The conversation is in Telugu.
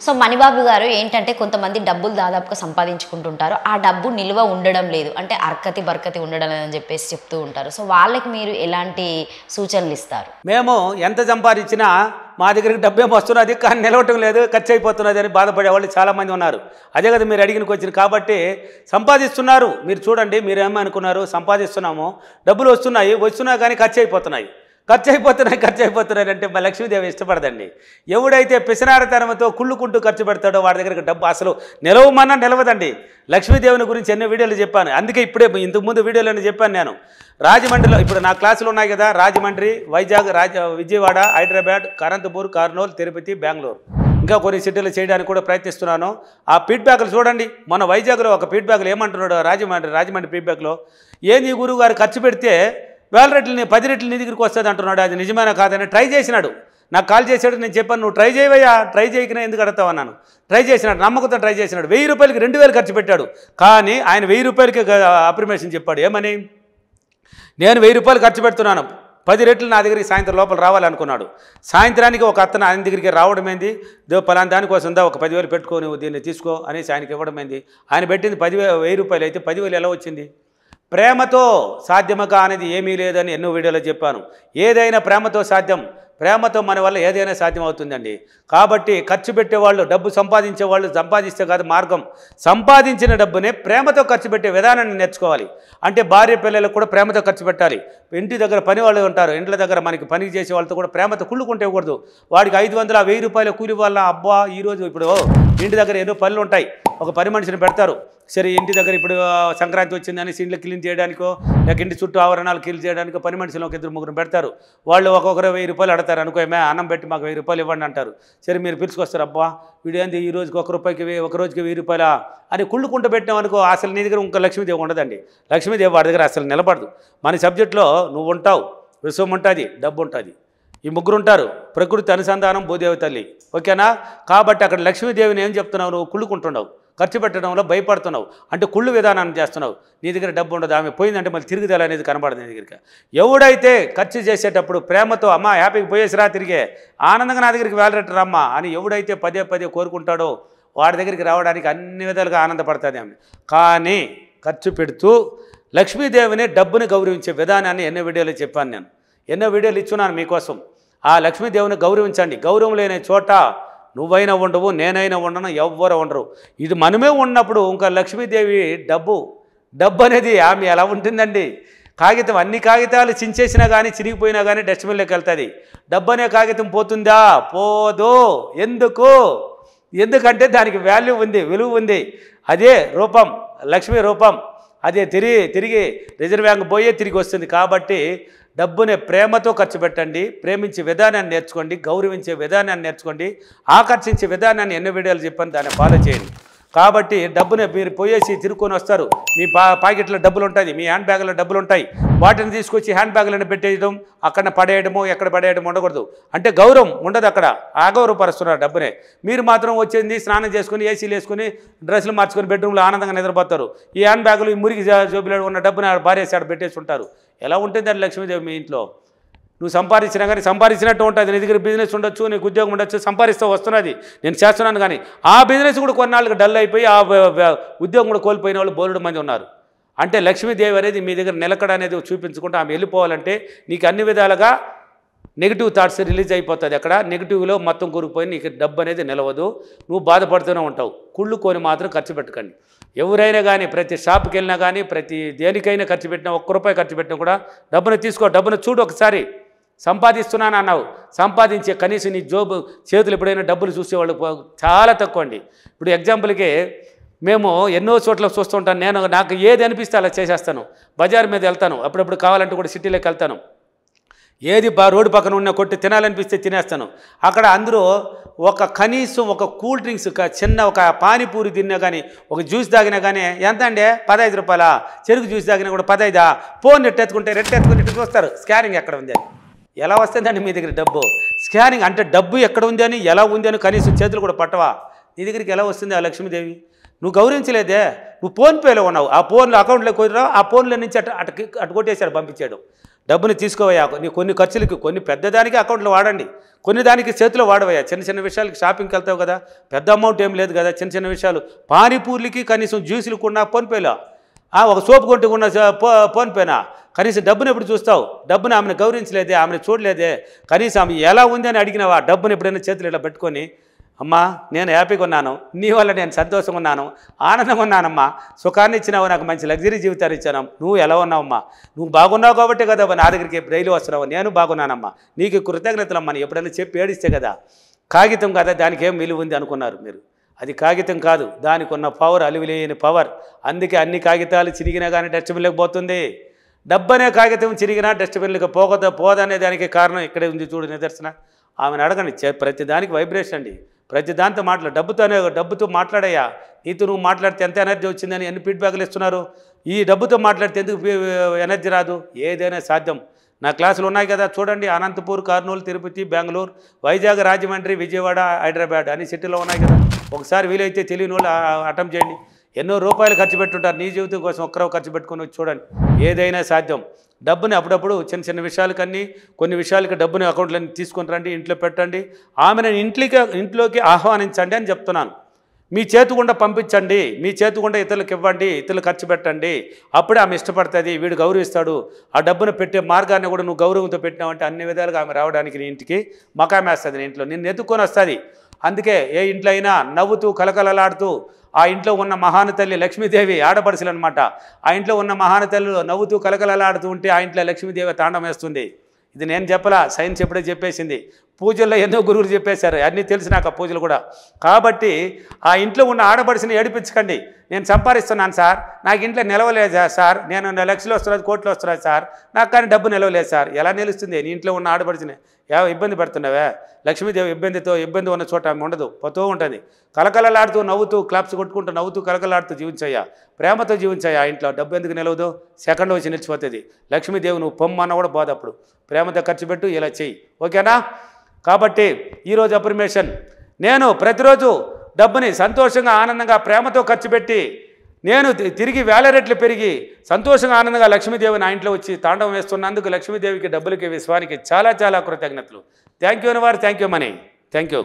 సో మణిబాబు గారు ఏంటంటే కొంతమంది డబ్బులు దాదాపుగా సంపాదించుకుంటుంటారు. ఆ డబ్బు నిల్వ ఉండడం లేదు. అంటే అర్కతి బర్కతి ఉండడం లేదని చెప్పేసి చెప్తూ ఉంటారు. సో వాళ్ళకి మీరు ఎలాంటి సూచనలు ఇస్తారు? మేము ఎంత సంపాదించినా మా దగ్గరికి డబ్బేమో వస్తున్నది కానీ నిలవటం లేదు, ఖర్చు అయిపోతున్నది అని బాధపడే వాళ్ళు చాలామంది ఉన్నారు. అదే కదా మీరు అడిగిన క్వశ్చన్. కాబట్టి సంపాదిస్తున్నారు, మీరు చూడండి, మీరేమనుకున్నారు, సంపాదిస్తున్నాము, డబ్బులు వస్తున్నా కానీ ఖర్చు అయిపోతున్నాయి అంటే మా లక్ష్మీదేవి ఇష్టపడదండి. ఎవడైతే పిసినారితనంతో కుళ్ళుకుంటూ ఖర్చు పెడతాడో వాడి దగ్గరికి డబ్బు అసలు నిలవమన్నా నిలవదండి. లక్ష్మీదేవిని గురించి ఎన్నో వీడియోలు చెప్పాను. అందుకే ఇంతకుముందు వీడియోలోనే చెప్పాను నేను. రాజమండ్రిలో ఇప్పుడు నా క్లాసులు ఉన్నాయి కదా, రాజమండ్రి, వైజాగ్, విజయవాడ, హైదరాబాద్, అనంతపూర్, కర్నూలు, తిరుపతి, బెంగళూరు, ఇంకా కొన్ని సిటీలు చేయడానికి కూడా ప్రయత్నిస్తున్నాను. ఆ ఫీడ్బ్యాక్లు చూడండి. మన వైజాగ్లో ఒక ఫీడ్బ్యాక్లు ఏమంటున్నాడు, రాజమండ్రి ఫీడ్బ్యాక్లో, ఏంది గురువు గారు ఖర్చు పెడితే 1000 రెట్లు 10 రెట్లు నీ దగ్గరికి వస్తుంది అంటున్నాడు. అది నిజమేనా కాదని ట్రై చేసినాడు. నాకు కాల్ చేశాడు. నేను చెప్పాను, నువ్వు ట్రై చేయవయ్యా, ట్రై చేయకనే ఎందుకు అడతావు అన్నాను. ట్రై చేసినాడు, నమ్మకంతో ట్రై చేసినాడు. 1000 రూపాయలకి 2000 ఖర్చు పెట్టాడు. కానీ ఆయన 1000 రూపాయలకి అప్రిమేషన్ చెప్పాడు. ఏమని, నేను 1000 రూపాయలు ఖర్చు పెడుతున్నాను, 10 రెట్లు నా దగ్గరికి సాయంత్రం లోపల రావాలనుకున్నాడు. సాయంత్రానికి ఒక అతను ఆయన దగ్గరికి రావడం ఏంది, పలానా దానికోసం ఉందా, ఒక 10,000 పెట్టుకో, నువ్వు దీన్ని తీసుకో అనేసి ఆయనకి ఇవ్వడం ఏంది. ఆయన పెట్టింది 10,000 రూపాయలు అయితే 10,000 ఎలా వచ్చింది? ప్రేమతో సాధ్యమగా అనేది ఏమీ లేదని ఎన్నో వీడియోలో చెప్పాను. ఏదైనా ప్రేమతో సాధ్యం. ప్రేమతో మన వల్ల ఏదైనా సాధ్యం అవుతుందండి. కాబట్టి ఖర్చు పెట్టేవాళ్ళు, డబ్బు సంపాదించే వాళ్ళు సంపాదిస్తే కాదు మార్గం, సంపాదించిన డబ్బునే ప్రేమతో ఖర్చు పెట్టే విధానాన్ని నేర్చుకోవాలి. అంటే భార్య పిల్లలకు కూడా ప్రేమతో ఖర్చు పెట్టాలి. ఇంటి దగ్గర పని వాళ్ళు ఉంటారు, ఇంట్ల దగ్గర మనకి పని చేసే వాళ్ళతో కూడా ప్రేమతో కుళ్ళుకుంటే ఇవ్వకూడదు. వాడికి 500 1000 రూపాయల కూలి వల్ల అబ్బా ఈరోజు ఇప్పుడు ఇంటి దగ్గర ఎన్నో పనులు ఉంటాయి, ఒక పని మనిషిని పెడతారు. సరే, ఇంటి దగ్గర ఇప్పుడు సంక్రాంతి వచ్చిందని ఇండ్లు క్లీన్ చేయడానికో, లేక ఇంటి చుట్టూ ఆవరణాలు క్లీన్ చేయడానికో పని మనుషులు ఒక 2-3 పెడతారు. వాళ్ళు ఒక్కొక్కరు 1000 రూపాయలు అడతారు అనుకో, అన్నం పెట్టి మాకు 1000 రూపాయలు ఇవ్వండి అంటారు. సరే, మీరు పిలుచుకొస్తారు, అబ్బా వీడు ఏంది ఈ రోజుకి ఒక రోజుకి 1000 రూపాయలా అని కుళ్ళుకుంటూ పెట్టినాం అనుకో, అసలు నీ దగ్గర ఇంకా లక్ష్మీదేవి ఉండదండి. లక్ష్మీదేవి వాడి దగ్గర అసలు నిలబడదు. మన సబ్జెక్టులో నువ్వు ఉంటావు, విశ్వం ఉంటుంది, డబ్బు ఉంటుంది, ఈ ముగ్గురు ఉంటారు. ప్రకృతి అనుసంధానం, భూదేవి తల్లి, ఓకేనా? కాబట్టి అక్కడ లక్ష్మీదేవిని ఏం చెప్తున్నావు, నువ్వు కుళ్ళుకుంటున్నావు, ఖర్చు పెట్టడంలో భయపడుతున్నావు, అంటే కుళ్ళు విధానాన్ని చేస్తున్నావు. నీ దగ్గర డబ్బు ఉండదు, ఆమె పోయిందంటే మళ్ళీ తిరుగుదల అనేది కనబడదు నీ దగ్గరికి. ఎవడైతే ఖర్చు చేసేటప్పుడు ప్రేమతో, అమ్మ హ్యాపీగా పోయేసిరా, తిరిగే ఆనందంగా నా దగ్గరికి 1000 రెట్లు రమ్మా అని ఎవడైతే పదే కోరుకుంటాడో వాడి దగ్గరికి రావడానికి అన్ని విధాలుగా ఆనందపడుతుంది ఆమె. కానీ ఖర్చు పెడుతూ లక్ష్మీదేవిని, డబ్బుని గౌరవించే విధానాన్ని ఎన్నో వీడియోలు చెప్పాను నేను, ఎన్నో వీడియోలు ఇచ్చున్నాను మీకోసం. ఆ లక్ష్మీదేవిని గౌరవించండి. గౌరవం లేని చోట నువ్వైనా ఉండవు, నేనైనా ఉండను, ఎవ్వరూ ఉండరు. ఇది మనమే ఉన్నప్పుడు ఇంకా లక్ష్మీదేవి డబ్బు అనేది ఆమె ఎలా ఉంటుందండి? కాగితం, అన్ని కాగితాలు చించేసినా కానీ, చిరిగిపోయినా కానీ డస్ట్బిన్లోకి వెళ్తుంది. డబ్బు అనే కాగితం పోతుందా? పోదు. ఎందుకంటే దానికి వాల్యూ ఉంది, విలువ ఉంది. అదే రూపం, లక్ష్మీ రూపం. అదే తిరిగి రిజర్వ్ బ్యాంక్ పోయే తిరిగి వస్తుంది. కాబట్టి డబ్బుని ప్రేమతో ఖర్చు పెట్టండి, ప్రేమించే విధానాన్ని నేర్చుకోండి, గౌరవించే విధానాన్ని నేర్చుకోండి, ఆకర్షించే విధానాన్ని ఎన్నో వీడియోలు చెప్పాను, దాన్ని ఫాలో చేయండి. కాబట్టి డబ్బుని మీరు పోయేసి తిరుక్కొని వస్తారు. మీ పాకెట్లో డబ్బులు ఉంటుంది, మీ హ్యాండ్ బ్యాగ్లో డబ్బులు ఉంటాయి. వాటిని తీసుకొచ్చి హ్యాండ్ బ్యాగ్లను పెట్టేయడం, అక్కడ పడేయడము, ఎక్కడ పడేయడం ఉండకూడదు. అంటే గౌరవం ఉండదు, అక్కడ అగౌరవపరుస్తున్నారు డబ్బునే. మీరు మాత్రం వచ్చింది స్నానం చేసుకుని, ఏసీలు వేసుకుని, డ్రెస్సులు మార్చుకొని బెడ్రూమ్లో ఆనందంగా నిద్రపోతారు. ఈ హ్యాండ్ బ్యాగులు, ఈ మురికి జోబులో ఉన్న డబ్బుని భార్యేసి ఆడ పెట్టేసి ఉంటారు. ఎలా ఉంటుందండి లక్ష్మీదేవి మీ ఇంట్లో? నువ్వు సంపాదించినా కానీ సంపాదించినట్టు ఉంటుంది. నీ దగ్గర బిజినెస్ ఉండొచ్చు, నీకు ఉద్యోగం ఉండొచ్చు, సంపాదిస్తూ వస్తున్నది, నేను చేస్తున్నాను. కానీ ఆ బిజినెస్ కూడా కొన్నాళ్ళకి డల్ అయిపోయి ఆ ఉద్యోగం కూడా కోల్పోయిన వాళ్ళు బోలెడు మంది ఉన్నారు. అంటే లక్ష్మీదేవి అనేది మీ దగ్గర నిలకడ అనేది చూపించుకుంటూ ఆమె వెళ్ళిపోవాలంటే నీకు అన్ని విధాలుగా నెగిటివ్ థాట్స్ రిలీజ్ అయిపోతుంది. అక్కడ నెగిటివ్లో మొత్తం కూరుకుపోయి నీకు డబ్బు అనేది నిలవదు, నువ్వు బాధపడుతూనే ఉంటావు. కుళ్ళుకొని మాత్రం ఖర్చు పెట్టకండి. ఎవరైనా కానీ ప్రతి షాప్కి వెళ్ళినా కానీ, ప్రతి దేనికైనా ఖర్చు పెట్టినా, 1 రూపాయి ఖర్చు పెట్టినా కూడా డబ్బును తీసుకో, డబ్బును చూడు ఒకసారి. సంపాదిస్తున్నాను అన్నావు, సంపాదించే కనీసం నీ చేతులు ఎప్పుడైనా డబ్బులు చూసేవాళ్ళు చాలా తక్కువ అండి. ఇప్పుడు ఎగ్జాంపుల్కి మేము ఎన్నో చోట్ల చూస్తుంటాను. నాకు ఏది అనిపిస్తే అలా చేసేస్తాను. బజార్ మీద వెళ్తాను, అప్పుడప్పుడు కావాలంటే కూడా సిటీలోకి వెళ్తాను. ఏది రోడ్డు పక్కన ఉన్న కొట్టి తినాలనిపిస్తే తినేస్తాను. అక్కడ అందరూ కనీసం ఒక కూల్ డ్రింక్స్, చిన్న ఒక పానీపూరి తిన్నా కానీ, ఒక జ్యూస్ తాగినా కానీ ఎంత అండి, 15 రూపాయలా? చెరుకు జ్యూస్ తాగినా కూడా 15. ఫోన్ రెట్టెత్తుకుని ఇట్టు చూస్తారు, స్కానింగ్ ఎక్కడ ఉంది అని. ఎలా వస్తుందండి మీ దగ్గర డబ్బు? స్కానింగ్ అంటే డబ్బు ఎక్కడ ఉంది అని, ఎలా ఉంది అని కనీసం చేతులు కూడా పట్టవా? నీ దగ్గరికి ఎలా వస్తుంది ఆ లక్ష్మీదేవి? నువ్వు గౌరవించలేదే. నువ్వు ఫోన్పేలో ఉన్నావు, ఆ ఫోన్లో అకౌంట్లోకి కుదిరా, ఆ ఫోన్లో నుంచి అటు కొట్టేశాడు, పంపించాడు. డబ్బుని తీసుకోవయ్యా, నీ కొన్ని ఖర్చులకి, కొన్ని పెద్దదానికి అకౌంట్లో వాడండి, కొన్ని దానికి చేతిలో వాడవయ్యా. చిన్న చిన్న విషయాలకి షాపింగ్కి వెళ్తావు కదా, పెద్ద అమౌంట్ ఏం లేదు కదా, చిన్న చిన్న విషయాలు, పానీపూర్లకి కనీసం జ్యూసులకు ఉన్న ఫోన్పేలో, ఒక సోపు కొంటుకున్న ఫోన్పేనా, కనీసం డబ్బుని ఎప్పుడు చూస్తావు? డబ్బుని ఆమెను గౌరవించలేదే, ఆమెను చూడలేదే, కనీసం ఆమె ఎలా ఉంది అని అడిగినావా? డబ్బుని ఎప్పుడైనా చేతులు ఇలా పెట్టుకొని, అమ్మా నేను హ్యాపీగా ఉన్నాను, నీ వల్ల నేను సంతోషంగా ఉన్నాను, ఆనందంగా ఉన్నానమ్మా, సుఖాన్ని ఇచ్చినావు, నాకు మంచి లగ్జరీ జీవితాన్ని ఇచ్చాను, నువ్వు ఎలా ఉన్నావమ్మా, నువ్వు బాగున్నావు కాబట్టి కదా నా దగ్గరికి డైలీ వస్తున్నావు, నేను బాగున్నానమ్మా, నీకు కృతజ్ఞతలమ్మా అని ఎప్పుడైనా చెప్పి ఏడిస్తే కదా. కాగితం కదా, దానికి ఏం విలువ ఉంది అనుకున్నారు మీరు. అది కాగితం కాదు, దానికి ఉన్న పవర్ అలివిలేని పవర్. అందుకే అన్ని కాగితాలు చిరిగినా కానీ డస్ట్బిన్లోకి పోతుంది. డబ్బు అనే కాగితం చిరిగినా డస్ట్బిన్లకు పోదనే దానికి కారణం ఇక్కడే ఉంది, చూడు నిదర్శన. ఆమెను అడగండి, ప్రతి దానికి వైబ్రేషన్ అండి, ప్రతి దాంతో డబ్బుతో మాట్లాడయ్యా. నీతో నువ్వు మాట్లాడితే ఎంత ఎనర్జీ వచ్చిందని ఎన్ని ఫీడ్బ్యాక్లు ఇస్తున్నారు. ఈ డబ్బుతో మాట్లాడితే ఎందుకు ఎనర్జీ రాదు? ఏదైనా సాధ్యం. నా క్లాసులు ఉన్నాయి కదా చూడండి, అనంతపూర్, కర్నూలు, తిరుపతి, బెంగళూరు, వైజాగ్, రాజమండ్రి, విజయవాడ, హైదరాబాద్ అన్ని సిటీలో ఉన్నాయి కదా. ఒకసారి వీలైతే తెలియని వాళ్ళు అటెంప్ట్ చేయండి. ఎన్నో రూపాయలు ఖర్చు పెట్టుంటారు, నీ జీవితం కోసం ఒక్కరో ఖర్చు పెట్టుకుని చూడండి. ఏదైనా సాధ్యం. డబ్బుని అప్పుడప్పుడు చిన్న చిన్న విషయాలకన్నీ, కొన్ని విషయాలకి డబ్బుని అకౌంట్లన్నీ తీసుకొని రండి, ఇంట్లో పెట్టండి. ఆమెను ఇంట్లోకి ఆహ్వానించండి అని చెప్తున్నాను. మీ చేతిగుండా పంపించండి, మీ చేతిగుండా ఇతరులకు ఇవ్వండి, ఇతరులు ఖర్చు పెట్టండి. అప్పుడే ఆమె ఇష్టపడుతుంది, వీడు గౌరవిస్తాడు. ఆ డబ్బును పెట్టే మార్గాన్ని కూడా నువ్వు గౌరవంతో పెట్టినావంటే అన్ని విధాలుగా ఆమె రావడానికి నీ ఇంటికి మకామేస్తుంది, నీ ఇంట్లో నిన్ను ఎత్తుక్కొని వస్తుంది. అందుకే ఏ ఇంట్లో అయినా నవ్వుతూ కలకలలాడుతూ ఆ ఇంట్లో ఉన్న మహానతల్లి లక్ష్మీదేవి, ఆడపడుచులు అనమాట, ఆ ఇంట్లో ఉన్న మహానతల్లు నవ్వుతూ కలకలలాడుతూ ఉంటే ఆ ఇంట్లో లక్ష్మీదేవి తాండం వేస్తుంది. ఇది నేను చెప్పలా, సైన్స్ ఎప్పుడే చెప్పేసింది. పూజల్లో ఎన్నో గురువులు చెప్పేశారు, అన్నీ తెలిసినాక పూజలు కూడా. కాబట్టి ఆ ఇంట్లో ఉన్న ఆడపడుచుని ఏడిపించకండి. నేను సంపాదిస్తున్నాను సార్, నాకు ఇంట్లో నిలవలేదు సార్, నేను లక్షలు వస్తున్నది, కోట్లు వస్తున్నాయి సార్, నాకు కానీ డబ్బు నిలవలేదు సార్. ఎలా నిలుస్తుంది? నీ ఇంట్లో ఉన్న ఆడపడుచుని ఇబ్బంది పెడుతున్నావే. లక్ష్మీదేవి ఇబ్బంది ఉన్న చోట ఆమె ఉండదు, పోతూ ఉంటుంది. కలకలలాడుతూ నవ్వుతూ క్లాప్స్ కొట్టుకుంటూ నవ్వుతూ కలకలాడుతూ జీవించయ్యా, ప్రేమతో జీవించయ్యా. ఇంట్లో డబ్బు ఎందుకు నిలవదు? సెకండ్లో వచ్చి నిలిచిపోతుంది. లక్ష్మీదేవి నువ్వు పొమ్మన్న కూడా పోదు, అప్పుడు ప్రేమతో ఖర్చు పెట్టు, ఇలా చెయ్యి, ఓకేనా? కాబట్టి ఈరోజు అఫర్మేషన్, నేను ప్రతిరోజు డబ్బుని సంతోషంగా, ఆనందంగా, ప్రేమతో ఖర్చు పెట్టి నేను తిరిగి వేల రెట్లు పెరిగి సంతోషంగా, ఆనందంగా లక్ష్మీదేవి నా ఇంట్లో వచ్చి తాండవం వేస్తున్నందుకు లక్ష్మీదేవికి, డబ్బులకి, విశ్వానికి చాలా చాలా కృతజ్ఞతలు. థ్యాంక్ యూ అని వారు, thank you money, thank you.